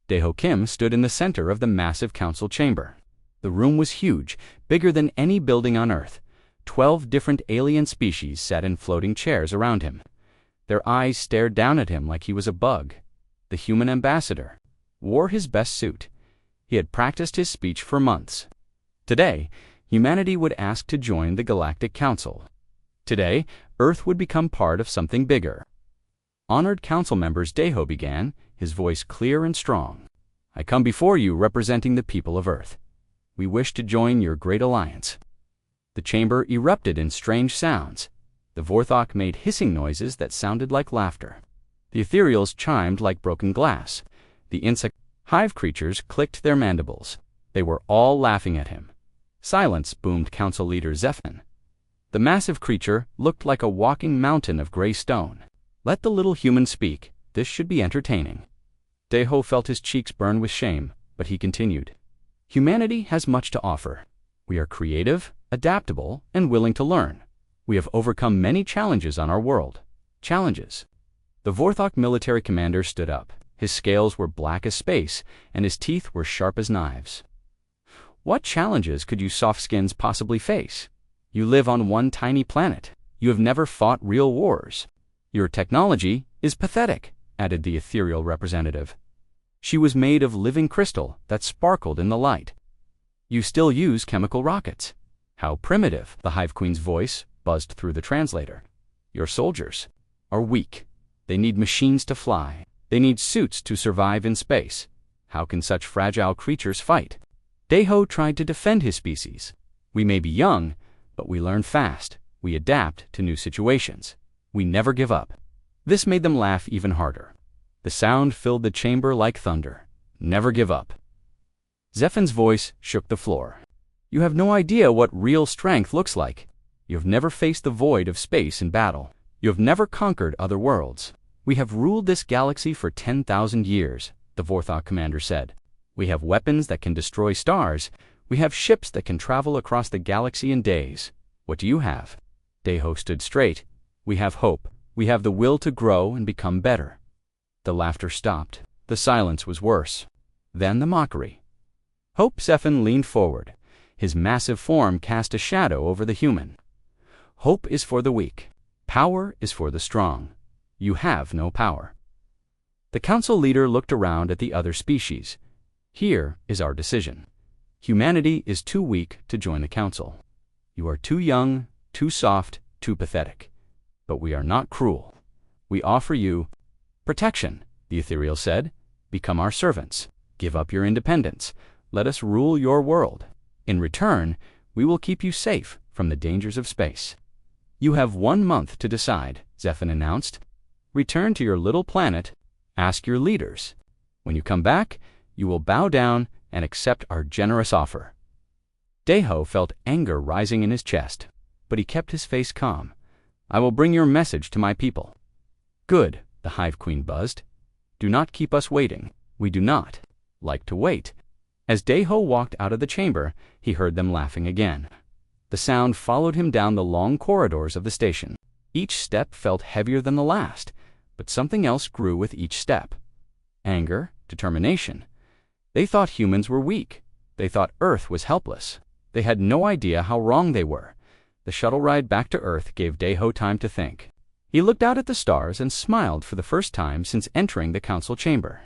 Daeho Kim stood in the center of the massive council chamber. The room was huge, bigger than any building on Earth. 12 different alien species sat in floating chairs around him. Their eyes stared down at him like he was a bug. The human ambassador wore his best suit. He had practiced his speech for months. Today, humanity would ask to join the Galactic Council. Today, Earth would become part of something bigger. Honored council members, Daeho began, his voice clear and strong. I come before you representing the people of Earth. We wish to join your great alliance. The chamber erupted in strange sounds. The Vorthok made hissing noises that sounded like laughter. The ethereals chimed like broken glass. The insect hive creatures clicked their mandibles. They were all laughing at him. Silence, boomed council leader Zephan. The massive creature looked like a walking mountain of gray stone. Let the little human speak. This should be entertaining. Daeho felt his cheeks burn with shame, but he continued. Humanity has much to offer. We are creative, adaptable, and willing to learn. We have overcome many challenges on our world. Challenges. The Vorthok military commander stood up. His scales were black as space, and his teeth were sharp as knives. What challenges could you soft-skins possibly face? You live on one tiny planet. You have never fought real wars. Your technology is pathetic, added the ethereal representative. She was made of living crystal that sparkled in the light. You still use chemical rockets. How primitive, the Hive Queen's voice buzzed through the translator. Your soldiers are weak. They need machines to fly. They need suits to survive in space. How can such fragile creatures fight? Daeho tried to defend his species. We may be young, but we learn fast. We adapt to new situations. We never give up. This made them laugh even harder. The sound filled the chamber like thunder. Never give up. Zephan's voice shook the floor. You have no idea what real strength looks like. You have never faced the void of space in battle. You have never conquered other worlds. We have ruled this galaxy for 10,000 years, the Vorthok commander said. We have weapons that can destroy stars. We have ships that can travel across the galaxy in days. What do you have? Daeho stood straight. We have hope. We have the will to grow and become better. The laughter stopped. The silence was worse. Then the mockery. Hope. Zephan leaned forward. His massive form cast a shadow over the human. Hope is for the weak. Power is for the strong. You have no power. The council leader looked around at the other species. Here is our decision. Humanity is too weak to join the council. You are too young, too soft, too pathetic. But we are not cruel. We offer you protection, the ethereal said. Become our servants. Give up your independence. Let us rule your world. In return, we will keep you safe from the dangers of space. You have 1 month to decide, Zephan announced. Return to your little planet. Ask your leaders. When you come back, you will bow down and accept our generous offer. Daeho felt anger rising in his chest, but he kept his face calm. I will bring your message to my people. Good, the Hive Queen buzzed. Do not keep us waiting. We do not like to wait. As Daeho walked out of the chamber, he heard them laughing again. The sound followed him down the long corridors of the station. Each step felt heavier than the last, but something else grew with each step. Anger, determination. They thought humans were weak. They thought Earth was helpless. They had no idea how wrong they were. The shuttle ride back to Earth gave Daeho time to think. He looked out at the stars and smiled for the first time since entering the council chamber.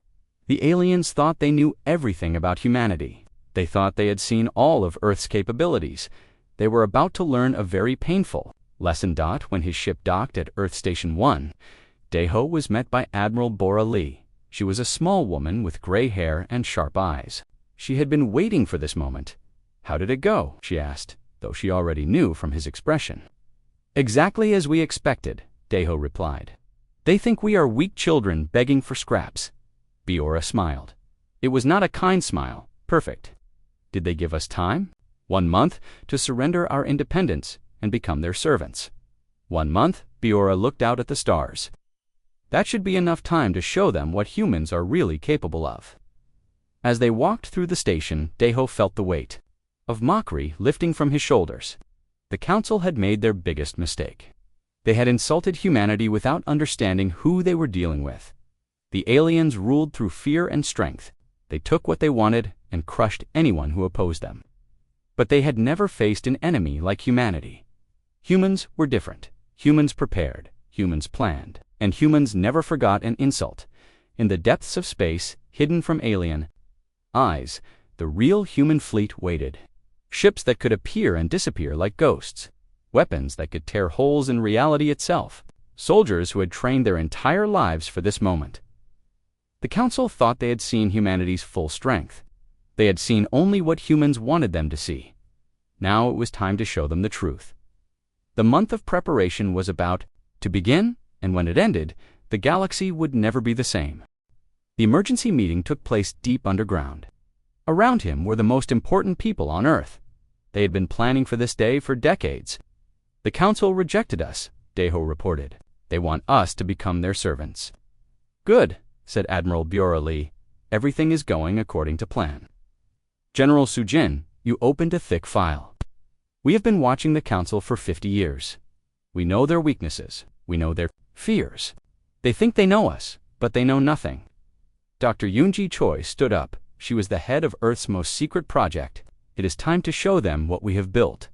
The aliens thought they knew everything about humanity. They thought they had seen all of Earth's capabilities. They were about to learn a very painful lesson. When his ship docked at Earth Station 1, Daeho was met by Admiral Bora Lee. She was a small woman with gray hair and sharp eyes. She had been waiting for this moment. How did it go? She asked, though she already knew from his expression. Exactly as we expected, Daeho replied. They think we are weak children begging for scraps. Bora smiled. It was not a kind smile. Perfect. Did they give us time? 1 month to surrender our independence and become their servants. 1 month, Bora looked out at the stars. That should be enough time to show them what humans are really capable of. As they walked through the station, Daeho felt the weight of mockery lifting from his shoulders. The council had made their biggest mistake. They had insulted humanity without understanding who they were dealing with. The aliens ruled through fear and strength. They took what they wanted and crushed anyone who opposed them. But they had never faced an enemy like humanity. Humans were different. Humans prepared. Humans planned. And humans never forgot an insult. In the depths of space, hidden from alien eyes, the real human fleet waited. Ships that could appear and disappear like ghosts. Weapons that could tear holes in reality itself. Soldiers who had trained their entire lives for this moment. The Council thought they had seen humanity's full strength. They had seen only what humans wanted them to see. Now it was time to show them the truth. The month of preparation was about to begin, and when it ended, the galaxy would never be the same. The emergency meeting took place deep underground. Around him were the most important people on Earth. They had been planning for this day for decades. The Council rejected us, Deho reported. They want us to become their servants. Good, said Admiral Bura Lee. Everything is going according to plan. General Sujin, you opened a thick file. We have been watching the Council for 50 years. We know their weaknesses. We know their fears. They think they know us, but they know nothing. Dr. Yoonji Choi stood up. She was the head of Earth's most secret project. It is time to show them what we have built.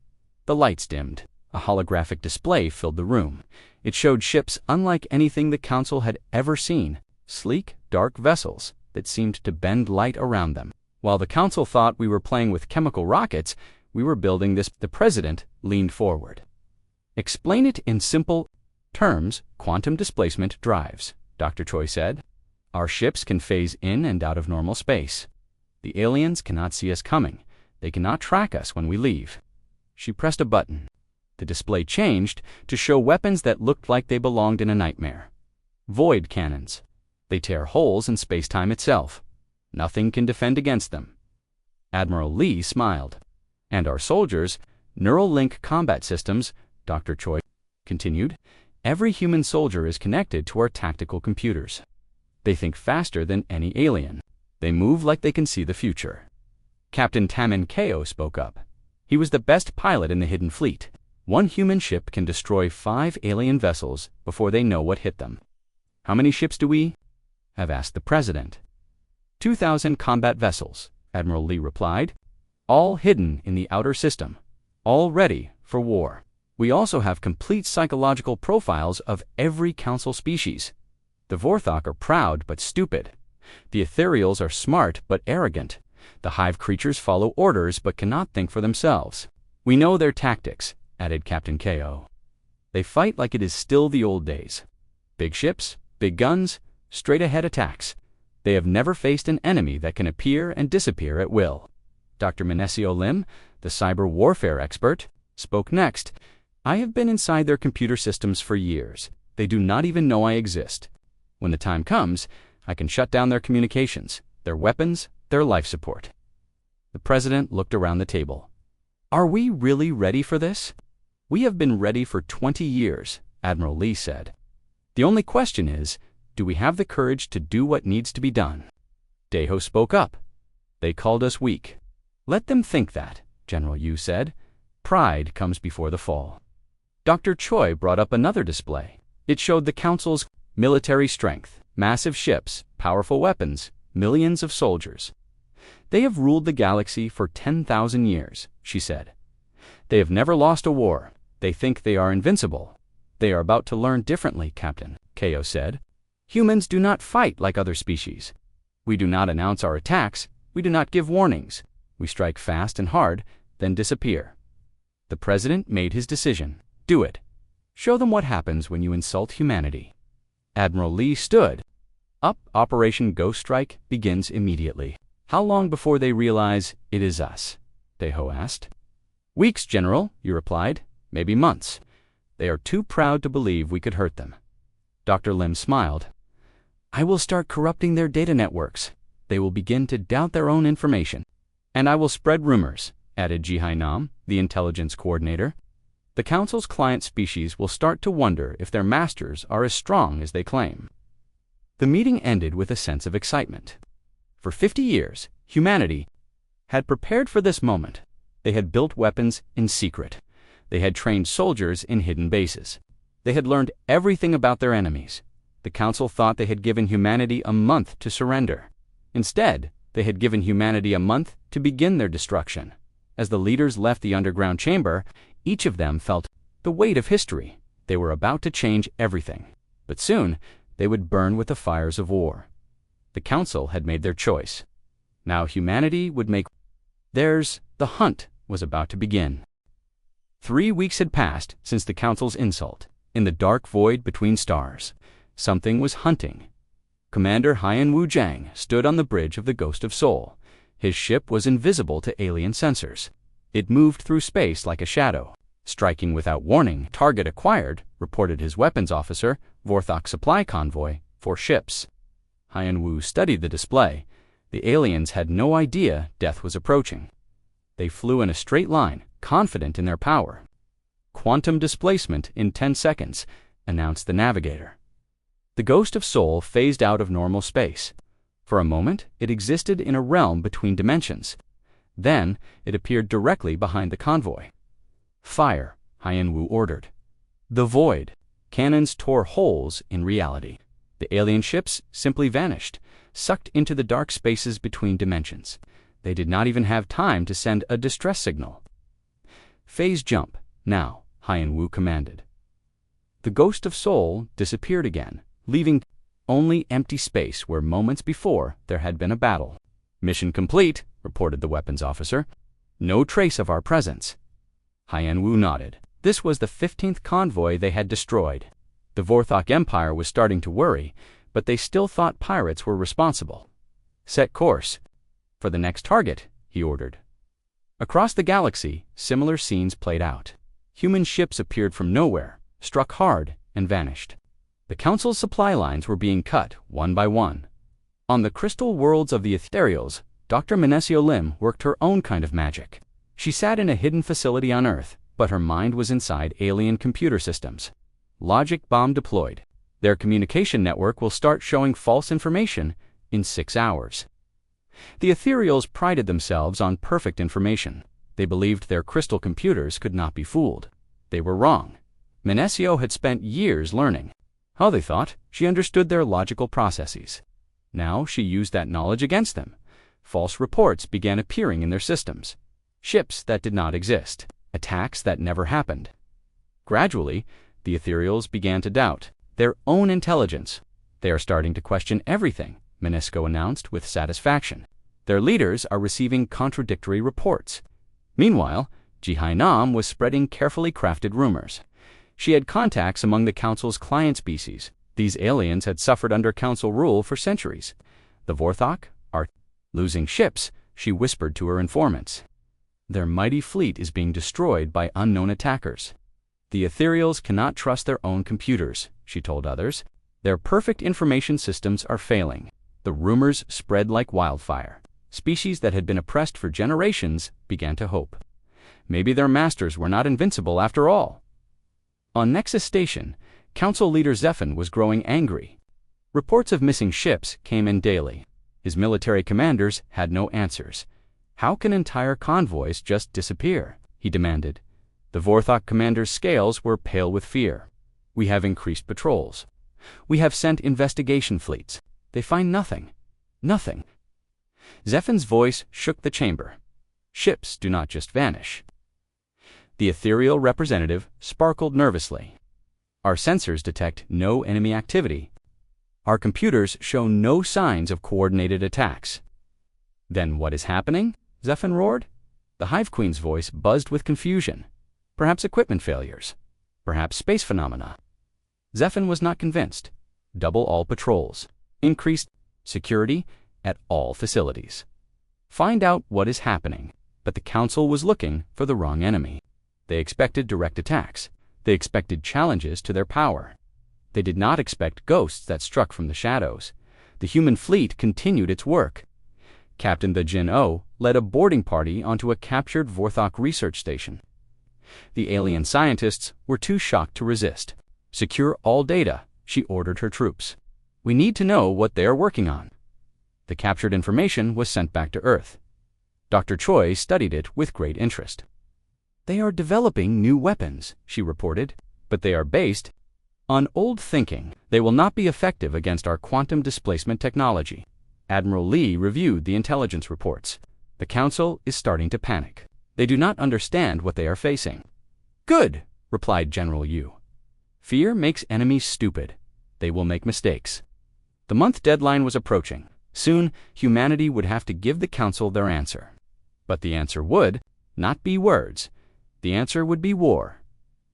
The lights dimmed. A holographic display filled the room. It showed ships unlike anything the Council had ever seen. Sleek, dark vessels that seemed to bend light around them. While the Council thought we were playing with chemical rockets, we were building this. The President leaned forward. Explain it in simple terms. Quantum displacement drives, Dr. Choi said. Our ships can phase in and out of normal space. The aliens cannot see us coming. They cannot track us when we leave. She pressed a button. The display changed to show weapons that looked like they belonged in a nightmare. Void cannons. They tear holes in space-time itself. Nothing can defend against them. Admiral Lee smiled. And our soldiers, neural link combat systems, Dr. Choi continued. Every human soldier is connected to our tactical computers. They think faster than any alien. They move like they can see the future. Captain Tamin Kao spoke up. He was the best pilot in the Hidden Fleet. One human ship can destroy 5 alien vessels before they know what hit them. How many ships do we have? Asked the President. 2,000 combat vessels, Admiral Lee replied. All hidden in the outer system. All ready for war. We also have complete psychological profiles of every Council species. The Vorthok are proud but stupid. The Ethereals are smart but arrogant. The Hive creatures follow orders but cannot think for themselves. We know their tactics, added Captain Ko. They fight like it is still the old days. Big ships, big guns, straight-ahead attacks. They have never faced an enemy that can appear and disappear at will. Dr. Minesio Lim, the cyber warfare expert, spoke next. I have been inside their computer systems for years. They do not even know I exist. When the time comes, I can shut down their communications, their weapons, their life support. The President looked around the table. Are we really ready for this? We have been ready for 20 years, Admiral Lee said. The only question is, do we have the courage to do what needs to be done? Deho spoke up. They called us weak. Let them think that, General Yu said. Pride comes before the fall. Dr. Choi brought up another display. It showed the Council's military strength, massive ships, powerful weapons, millions of soldiers. They have ruled the galaxy for 10,000 years, she said. They have never lost a war. They think they are invincible. They are about to learn differently, Captain, Ko said. Humans do not fight like other species. We do not announce our attacks. We do not give warnings. We strike fast and hard, then disappear. The President made his decision. Do it. Show them what happens when you insult humanity. Admiral Lee stood up. Operation Ghost Strike begins immediately. How long before they realize it is us? Deho asked. Weeks, General, you replied. Maybe months. They are too proud to believe we could hurt them. Dr. Lim smiled. I will start corrupting their data networks. They will begin to doubt their own information. And I will spread rumors, added Jihai Nam, the intelligence coordinator. The Council's client species will start to wonder if their masters are as strong as they claim. The meeting ended with a sense of excitement. For 50 years, humanity had prepared for this moment. They had built weapons in secret. They had trained soldiers in hidden bases. They had learned everything about their enemies. The Council thought they had given humanity a month to surrender. Instead, They had given humanity a month to begin their destruction. As the leaders left the underground chamber, each of them felt the weight of history. They were about to change everything. But soon, they would burn with the fires of war. The council had made their choice. Now humanity would make theirs. The hunt was about to begin. 3 weeks had passed since the council's insult. In the dark void between stars, something was hunting. Commander Haiyan Wu Zhang stood on the bridge of the Ghost of Soul. His ship was invisible to alien sensors. It moved through space like a shadow, striking without warning. Target acquired, reported his weapons officer, Vorthok supply convoy, 4 ships. Haiyan Wu studied the display. The aliens had no idea death was approaching. They flew in a straight line, confident in their power. Quantum displacement in 10 seconds, announced the navigator. The Ghost of Soul phased out of normal space. For a moment, it existed in a realm between dimensions. Then, it appeared directly behind the convoy. Fire, Haiyan Wu ordered. The void. Cannons tore holes in reality. The alien ships simply vanished, sucked into the dark spaces between dimensions. They did not even have time to send a distress signal. Phase jump, now, Haiyan Wu commanded. The Ghost of Soul disappeared again, leaving only empty space where moments before there had been a battle. Mission complete, reported the weapons officer. No trace of our presence. Haiyan Wu nodded. This was the 15th convoy they had destroyed. The Vorthok Empire was starting to worry, but they still thought pirates were responsible. Set course for the next target, he ordered. Across the galaxy, similar scenes played out. Human ships appeared from nowhere, struck hard, and vanished. The Council's supply lines were being cut one by one. On the crystal worlds of the ethereals, Dr. Menesio Lim worked her own kind of magic. She sat in a hidden facility on Earth, but her mind was inside alien computer systems. Logic bomb deployed. Their communication network will start showing false information in 6 hours. The ethereals prided themselves on perfect information. They believed their crystal computers could not be fooled. They were wrong. Menesio had spent years learning. How they thought she understood their logical processes. Now she used that knowledge against them. False reports began appearing in their systems. Ships that did not exist. Attacks that never happened. Gradually, the ethereals began to doubt their own intelligence. They are starting to question everything, Menesco announced with satisfaction. Their leaders are receiving contradictory reports. Meanwhile, Ji Nam was spreading carefully crafted rumors. She had contacts among the Council's client species. These aliens had suffered under Council rule for centuries. The Vorthok are losing ships, she whispered to her informants. Their mighty fleet is being destroyed by unknown attackers. The ethereals cannot trust their own computers, she told others. Their perfect information systems are failing. The rumors spread like wildfire. Species that had been oppressed for generations began to hope. Maybe their masters were not invincible after all. On Nexus Station, Council leader Zephan was growing angry. Reports of missing ships came in daily. His military commanders had no answers. How can entire convoys just disappear? He demanded. The Vorthok commander's scales were pale with fear. We have increased patrols. We have sent investigation fleets. They find nothing. Nothing. Zephan's voice shook the chamber. Ships do not just vanish. The ethereal representative sparkled nervously. Our sensors detect no enemy activity. Our computers show no signs of coordinated attacks. Then what is happening? Zephan roared. The Hive Queen's voice buzzed with confusion. Perhaps equipment failures. Perhaps space phenomena. Zephan was not convinced. Double all patrols. Increased security at all facilities. Find out what is happening. But the Council was looking for the wrong enemy. They expected direct attacks. They expected challenges to their power. They did not expect ghosts that struck from the shadows. The human fleet continued its work. Captain the Jin-O led a boarding party onto a captured Vorthok research station. The alien scientists were too shocked to resist. Secure all data, she ordered her troops. We need to know what they are working on. The captured information was sent back to Earth. Dr. Choi studied it with great interest. They are developing new weapons, she reported, but they are based on old thinking. They will not be effective against our quantum displacement technology. Admiral Lee reviewed the intelligence reports. The Council is starting to panic. They do not understand what they are facing. Good, replied General Yu. Fear makes enemies stupid. They will make mistakes. The month deadline was approaching. Soon, humanity would have to give the Council their answer. But the answer would not be words. The answer would be war.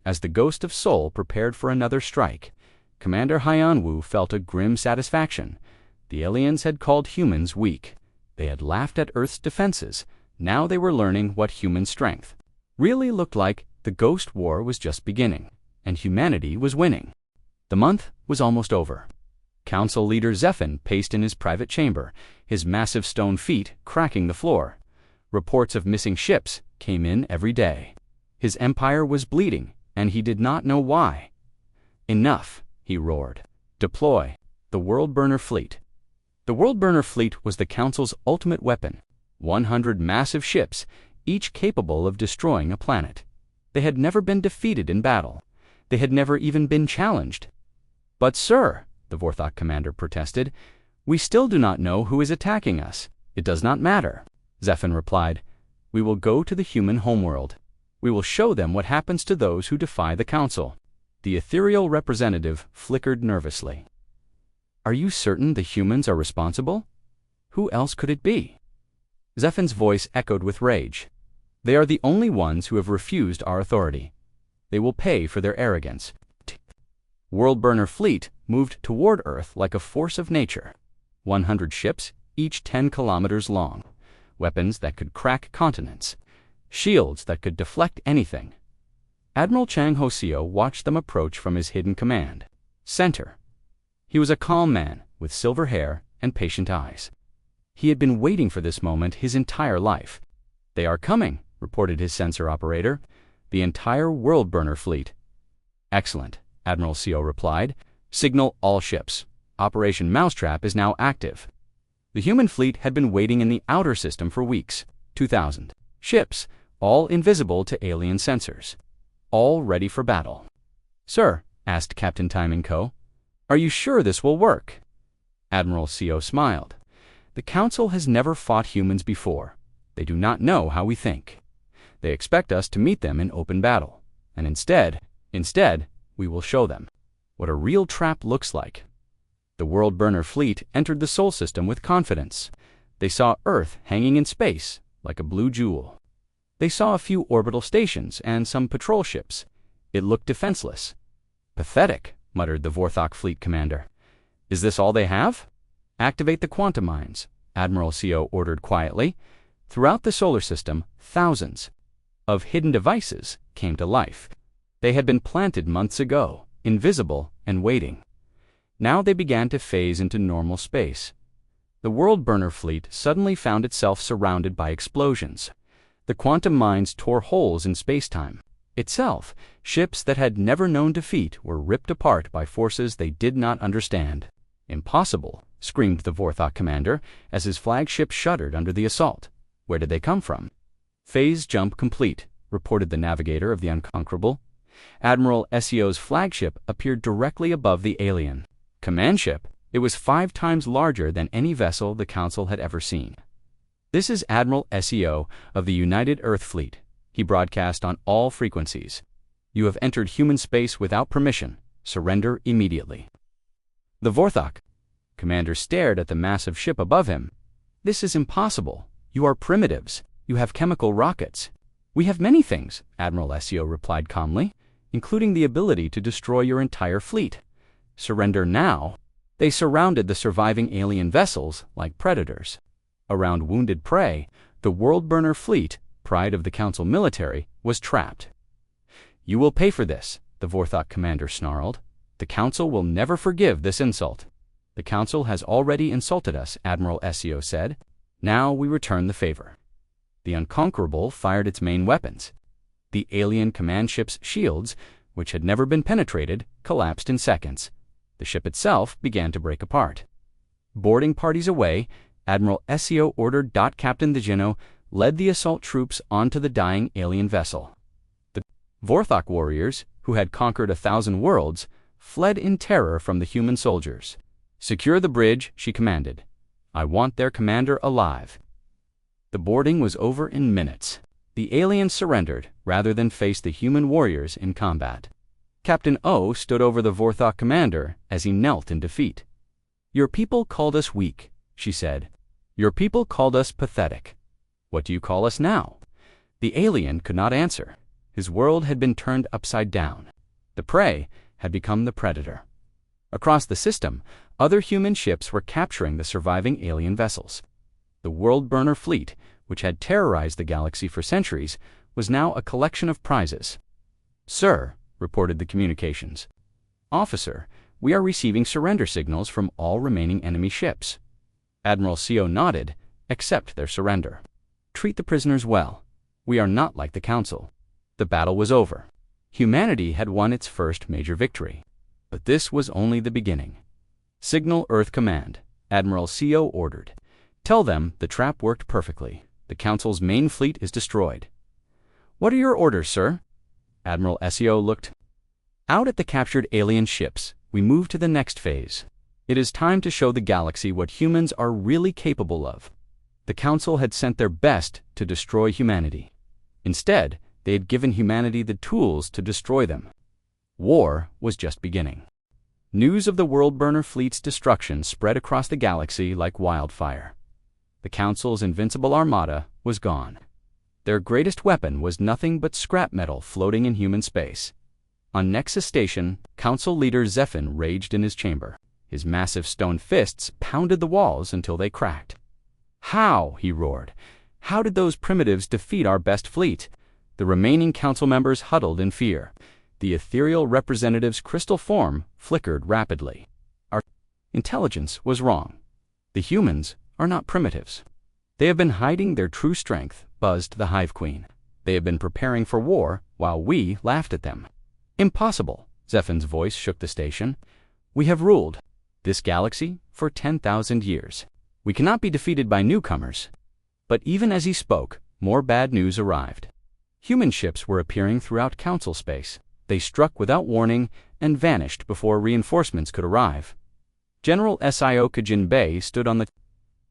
As the Ghost of Seoul prepared for another strike, Commander Hyanwoo felt a grim satisfaction. The aliens had called humans weak. They had laughed at Earth's defenses. Now they were learning what human strength really looked like. The Ghost War was just beginning, and humanity was winning. The month was almost over. Council leader Zephan paced in his private chamber, his massive stone feet cracking the floor. Reports of missing ships came in every day. His empire was bleeding, and he did not know why. Enough, he roared. Deploy the World Burner Fleet. The World Burner Fleet was the Council's ultimate weapon. 100 massive ships, each capable of destroying a planet. They had never been defeated in battle. They had never even been challenged. But sir, the Vorthok commander protested, we still do not know who is attacking us. It does not matter. Zephan replied, we will go to the human homeworld. We will show them what happens to those who defy the Council. The ethereal representative flickered nervously. Are you certain the humans are responsible? Who else could it be? Zephan's voice echoed with rage. They are the only ones who have refused our authority. They will pay for their arrogance. World Burner Fleet moved toward Earth like a force of nature. 100 ships, each 10 kilometers long. Weapons that could crack continents. Shields that could deflect anything. Admiral Chang Hoseo watched them approach from his hidden command center. He was a calm man with silver hair and patient eyes. He had been waiting for this moment his entire life. They are coming, reported his sensor operator. The entire World Burner Fleet. Excellent, Admiral Seo replied. Signal all ships. Operation Mousetrap is now active. The human fleet had been waiting in the outer system for weeks. 2,000 ships, all invisible to alien sensors. All ready for battle. Sir, asked Captain Timing Co., are you sure this will work? Admiral Seo smiled. The Council has never fought humans before. They do not know how we think. They expect us to meet them in open battle. And instead, we will show them what a real trap looks like. The World Burner Fleet entered the Sol system with confidence. They saw Earth hanging in space like a blue jewel. They saw a few orbital stations and some patrol ships. It looked defenseless. Pathetic, muttered the Vorthok Fleet commander. Is this all they have? Activate the quantum mines, Admiral Seo ordered quietly. Throughout the solar system, thousands of hidden devices came to life. They had been planted months ago, invisible and waiting. Now they began to phase into normal space. The World Burner Fleet suddenly found itself surrounded by explosions. The quantum mines tore holes in space-time. Itself, ships that had never known defeat were ripped apart by forces they did not understand. Impossible, screamed the Vorthok commander as his flagship shuddered under the assault. Where did they come from? Phase jump complete, reported the navigator of the Unconquerable. Admiral Seo's flagship appeared directly above the alien command ship. It was 5 times larger than any vessel the Council had ever seen. This is Admiral Seo of the United Earth Fleet. He broadcast on all frequencies. You have entered human space without permission. Surrender immediately. The Vorthok commander stared at the massive ship above him. This is impossible. You are primitives. You have chemical rockets. We have many things, Admiral Seo replied calmly, including the ability to destroy your entire fleet. Surrender now. They surrounded the surviving alien vessels like predators. Around wounded prey, the World Burner Fleet, pride of the Council military, was trapped. You will pay for this, the Vorthok commander snarled. The Council will never forgive this insult. The Council has already insulted us, Admiral Seo said. Now we return the favor. The Unconquerable fired its main weapons. The alien command ship's shields, which had never been penetrated, collapsed in seconds. The ship itself began to break apart. Boarding parties away, Admiral Seo ordered Captain Thegino led the assault troops onto the dying alien vessel. The Vorthok warriors, who had conquered 1,000 worlds, fled in terror from the human soldiers. Secure the bridge, she commanded. I want their commander alive." The boarding was over in minutes. The aliens surrendered rather than face the human warriors in combat. Captain O stood over the Vorthok commander as he knelt in defeat. "Your people called us weak," she said. "Your people called us pathetic. What do you call us now?" The alien could not answer. His world had been turned upside down. The prey had become the predator. Across the system, other human ships were capturing the surviving alien vessels. The World Burner fleet, which had terrorized the galaxy for centuries, was now a collection of prizes. "Sir," reported the communications. "Officer, we are receiving surrender signals from all remaining enemy ships." Admiral CO nodded. "Accept their surrender. Treat the prisoners well. We are not like the Council." The battle was over. Humanity had won its first major victory. But this was only the beginning. "Signal Earth Command," Admiral CO ordered. "Tell them the trap worked perfectly. The Council's main fleet is destroyed." "What are your orders, sir?" Admiral SEO looked out at the captured alien ships. "We move to the next phase. It is time to show the galaxy what humans are really capable of." The Council had sent their best to destroy humanity. Instead, they had given humanity the tools to destroy them. War was just beginning. News of the World Burner fleet's destruction spread across the galaxy like wildfire. The Council's invincible armada was gone. Their greatest weapon was nothing but scrap metal floating in human space. On Nexus Station, Council leader Zephin raged in his chamber. His massive stone fists pounded the walls until they cracked. "How?" he roared. "How did those primitives defeat our best fleet?" The remaining Council members huddled in fear. The ethereal representative's crystal form flickered rapidly. "Our intelligence was wrong. The humans are not primitives. They have been hiding their true strength," buzzed the Hive Queen. "They have been preparing for war while we laughed at them." "Impossible," Zephin's voice shook the station. "We have ruled this galaxy for 10,000 years. We cannot be defeated by newcomers." But even as he spoke, more bad news arrived. Human ships were appearing throughout Council space. They struck without warning and vanished before reinforcements could arrive. General Sio Kajin Bey stood on the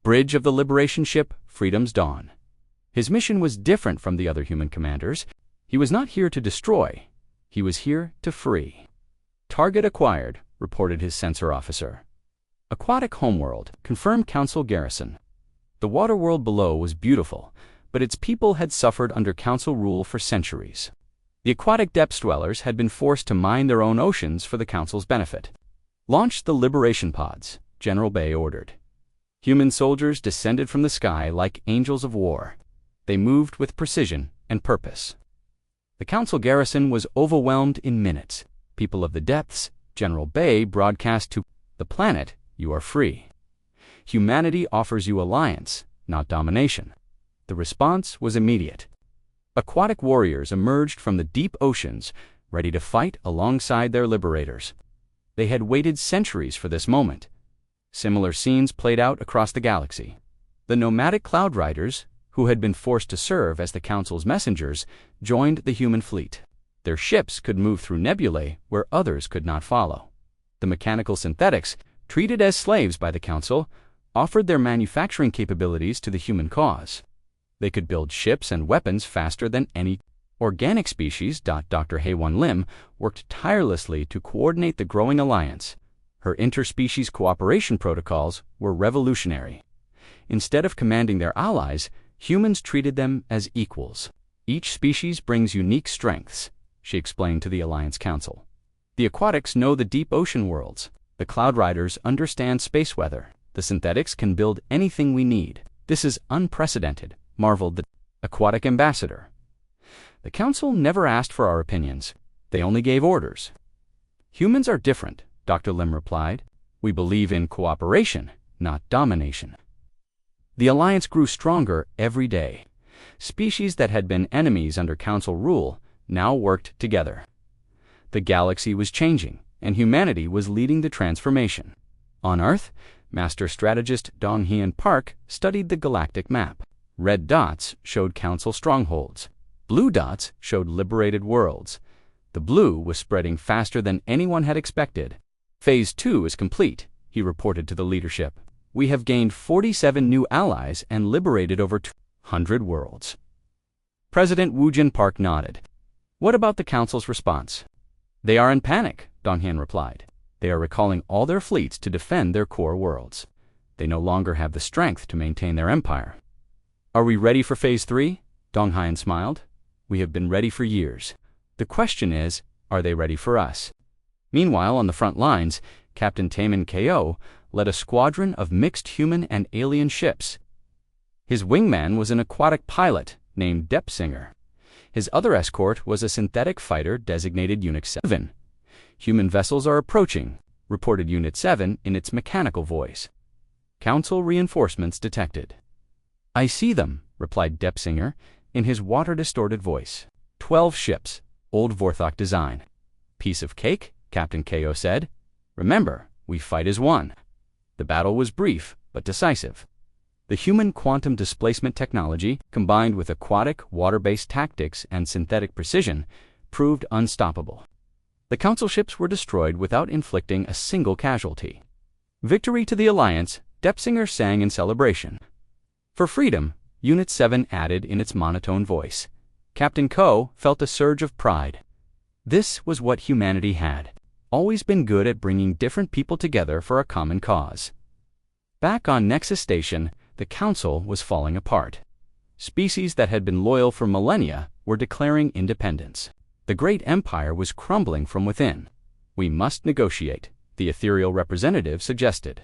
bridge of the Liberation ship Freedom's Dawn. His mission was different from the other human commanders. He was not here to destroy. He was here to free. "Target acquired," reported his sensor officer. "Aquatic homeworld," confirmed Council garrison. The water world below was beautiful, but its people had suffered under Council rule for centuries. The aquatic depths dwellers had been forced to mine their own oceans for the Council's benefit. "Launch the liberation pods," General Bey ordered. Human soldiers descended from the sky like angels of war. They moved with precision and purpose. The Council garrison was overwhelmed in minutes. "People of the depths," General Bey broadcast to the planet, "you are free. Humanity offers you alliance, not domination." The response was immediate. Aquatic warriors emerged from the deep oceans, ready to fight alongside their liberators. They had waited centuries for this moment. Similar scenes played out across the galaxy. The nomadic cloud riders, who had been forced to serve as the Council's messengers, joined the human fleet. Their ships could move through nebulae where others could not follow. The mechanical synthetics, treated as slaves by the Council, offered their manufacturing capabilities to the human cause. They could build ships and weapons faster than any organic species. Dr. Haewon Lim worked tirelessly to coordinate the growing alliance. Her interspecies cooperation protocols were revolutionary. Instead of commanding their allies, humans treated them as equals. "Each species brings unique strengths," she explained to the Alliance Council. "The aquatics know the deep ocean worlds. The cloud riders understand space weather. The synthetics can build anything we need. This is unprecedented," marveled the aquatic ambassador. "The Council never asked for our opinions. They only gave orders." "Humans are different," Dr. Lim replied. "We believe in cooperation, not domination." The alliance grew stronger every day. Species that had been enemies under Council rule now worked together. The galaxy was changing, and humanity was leading the transformation. On Earth, Master Strategist Dong-Hyeon Park studied the galactic map. Red dots showed Council strongholds. Blue dots showed liberated worlds. The blue was spreading faster than anyone had expected. "Phase 2 is complete," he reported to the leadership. We have gained 47 new allies and liberated over 200 worlds. President Woojin Park nodded. What about the Council's response? They are in panic, Donghyun replied. They are recalling all their fleets to defend their core worlds. They no longer have the strength to maintain their empire. Are we ready for Phase 3? Donghyun smiled. We have been ready for years. The question is, are they ready for us? Meanwhile, on the front lines, Captain Taemin Ko led a squadron of mixed human and alien ships. His wingman was an aquatic pilot named Depsinger. His other escort was a synthetic fighter designated Unit 7. Human vessels are approaching, reported Unit 7 in its mechanical voice. Council reinforcements detected. I see them, replied Depsinger in his water-distorted voice. 12 ships, old Vorthok design. Piece of cake, Captain Ko said. Remember, we fight as one. The battle was brief, but decisive. The human quantum displacement technology, combined with aquatic, water-based tactics and synthetic precision, proved unstoppable. The Council ships were destroyed without inflicting a single casualty. Victory to the Alliance, Depsinger sang in celebration. For freedom, Unit 7 added in its monotone voice. Captain Ko felt a surge of pride. This was what humanity had always been good at, bringing different people together for a common cause. Back on Nexus Station, the Council was falling apart. Species that had been loyal for millennia were declaring independence. The great empire was crumbling from within. We must negotiate, the ethereal representative suggested.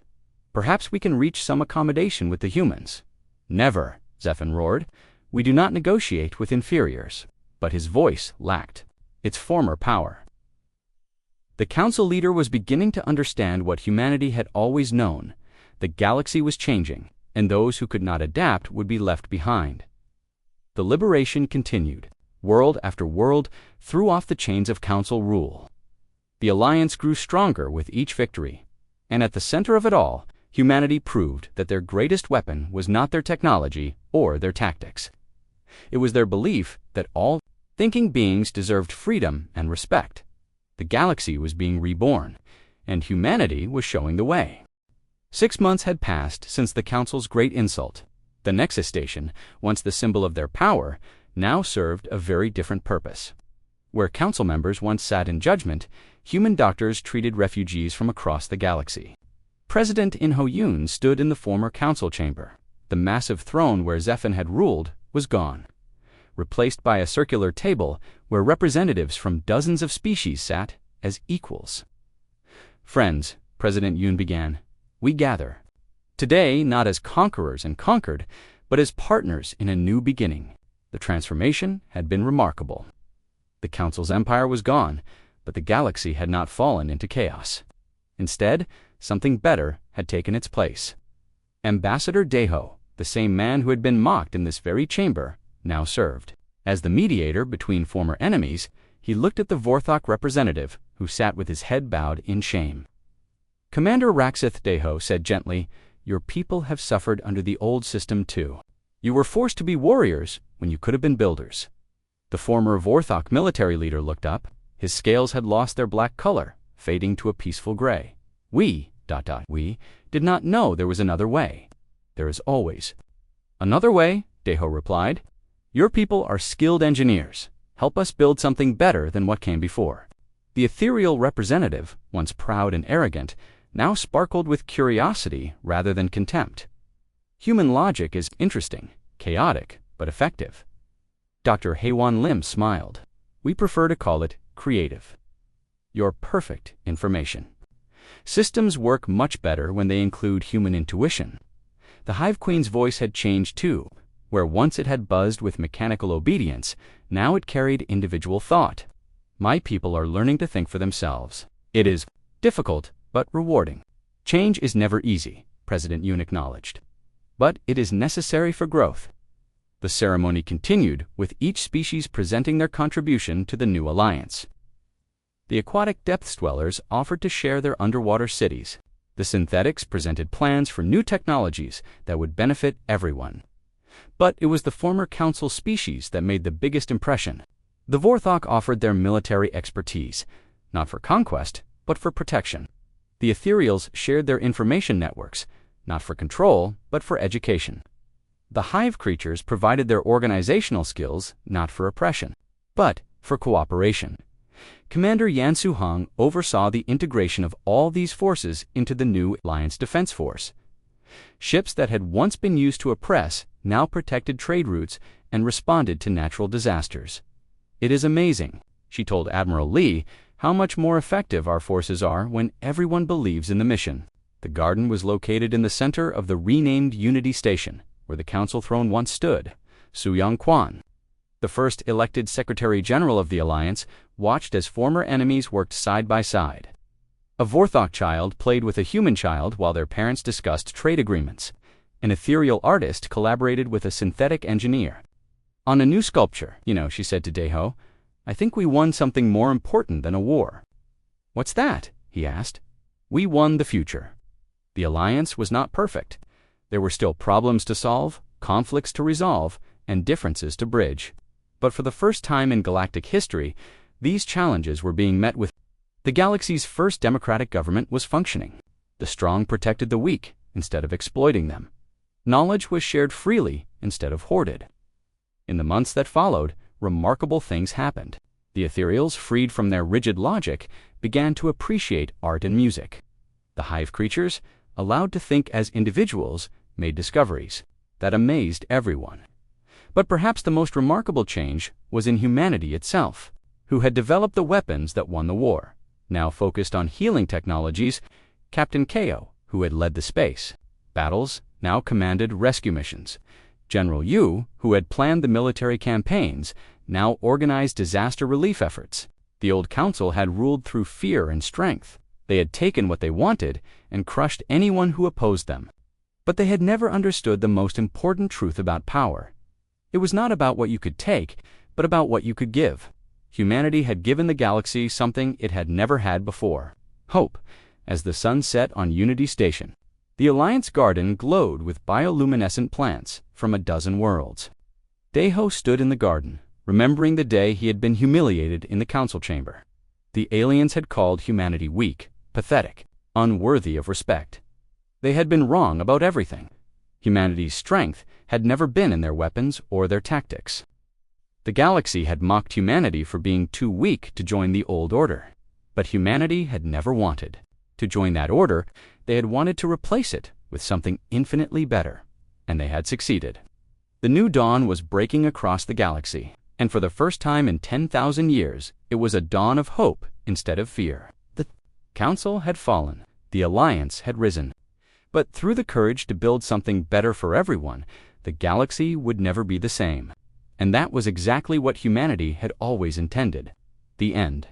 Perhaps we can reach some accommodation with the humans. Never, Zephyr roared. We do not negotiate with inferiors. But his voice lacked its former power. The Council leader was beginning to understand what humanity had always known. The galaxy was changing, and those who could not adapt would be left behind. The liberation continued. World after world threw off the chains of Council rule. The Alliance grew stronger with each victory. And at the center of it all, humanity proved that their greatest weapon was not their technology or their tactics. It was their belief that all thinking beings deserved freedom and respect. The galaxy was being reborn, and humanity was showing the way. 6 months had passed since the Council's great insult. The Nexus Station, once the symbol of their power, now served a very different purpose. Where Council members once sat in judgment, human doctors treated refugees from across the galaxy. President In Ho-yoon stood in the former Council chamber. The massive throne where Zephyr had ruled was gone, replaced by a circular table where representatives from dozens of species sat as equals. Friends, President Yoon began, we gather. Today, not as conquerors and conquered, but as partners in a new beginning. The transformation had been remarkable. The Council's empire was gone, but the galaxy had not fallen into chaos. Instead, something better had taken its place. Ambassador Daeho, the same man who had been mocked in this very chamber, now served. As the mediator between former enemies, he looked at the Vorthok representative, who sat with his head bowed in shame. Commander Raxith, Daeho said gently, your people have suffered under the old system too. You were forced to be warriors when you could have been builders. The former Vorthok military leader looked up. His scales had lost their black color, fading to a peaceful gray. We did not know there was another way. There is always another way, Daeho replied. Your people are skilled engineers. Help us build something better than what came before. The ethereal representative, once proud and arrogant, now sparkled with curiosity rather than contempt. Human logic is interesting, chaotic, but effective. Dr. Haewon Lim smiled. We prefer to call it creative. Your perfect information. Systems work much better when they include human intuition. The Hive Queen's voice had changed too. Where once it had buzzed with mechanical obedience, now it carried individual thought. My people are learning to think for themselves. It is difficult, but rewarding. Change is never easy, President Yoon acknowledged. But it is necessary for growth. The ceremony continued, with each species presenting their contribution to the new alliance. The aquatic depths dwellers offered to share their underwater cities. The synthetics presented plans for new technologies that would benefit everyone. But it was the former Council species that made the biggest impression. The Vorthok offered their military expertise, not for conquest, but for protection. The Ethereals shared their information networks, not for control, but for education. The hive creatures provided their organizational skills not for oppression, but for cooperation. Commander Yan Su-hong oversaw the integration of all these forces into the new Alliance Defense Force. Ships that had once been used to oppress now protected trade routes and responded to natural disasters. "It is amazing," she told Admiral Lee, "how much more effective our forces are when everyone believes in the mission." The garden was located in the center of the renamed Unity Station, where the Council throne once stood. Su Yong-kwan, the first elected Secretary General of the Alliance, watched as former enemies worked side by side. A Vorthok child played with a human child while their parents discussed trade agreements. An ethereal artist collaborated with a synthetic engineer. "On a new sculpture, she said to Daeho, "I think we won something more important than a war." "What's that?" he asked. "We won the future." The Alliance was not perfect. There were still problems to solve, conflicts to resolve, and differences to bridge. But for the first time in galactic history, these challenges were being met with. The galaxy's first democratic government was functioning. The strong protected the weak instead of exploiting them. Knowledge was shared freely instead of hoarded. In the months that followed, remarkable things happened. The ethereals, freed from their rigid logic, began to appreciate art and music. The hive creatures, allowed to think as individuals, made discoveries that amazed everyone. But perhaps the most remarkable change was in humanity itself, who had developed the weapons that won the war. Now focused on healing technologies, Captain Ko, who had led the space battles, now commanded rescue missions. General Yu, who had planned the military campaigns, now organized disaster relief efforts. The old council had ruled through fear and strength. They had taken what they wanted and crushed anyone who opposed them. But they had never understood the most important truth about power. It was not about what you could take, but about what you could give. Humanity had given the galaxy something it had never had before: hope. As the sun set on Unity Station, the Alliance garden glowed with bioluminescent plants from a dozen worlds. Daeho stood in the garden, remembering the day he had been humiliated in the council chamber. The aliens had called humanity weak, pathetic, unworthy of respect. They had been wrong about everything. Humanity's strength had never been in their weapons or their tactics. The galaxy had mocked humanity for being too weak to join the old order. But humanity had never wanted to join that order. They had wanted to replace it with something infinitely better, and they had succeeded. The new dawn was breaking across the galaxy, and for the first time in 10,000 years, it was a dawn of hope instead of fear. The Council had fallen. The Alliance had risen. But through the courage to build something better for everyone, the galaxy would never be the same. And that was exactly what humanity had always intended. The end.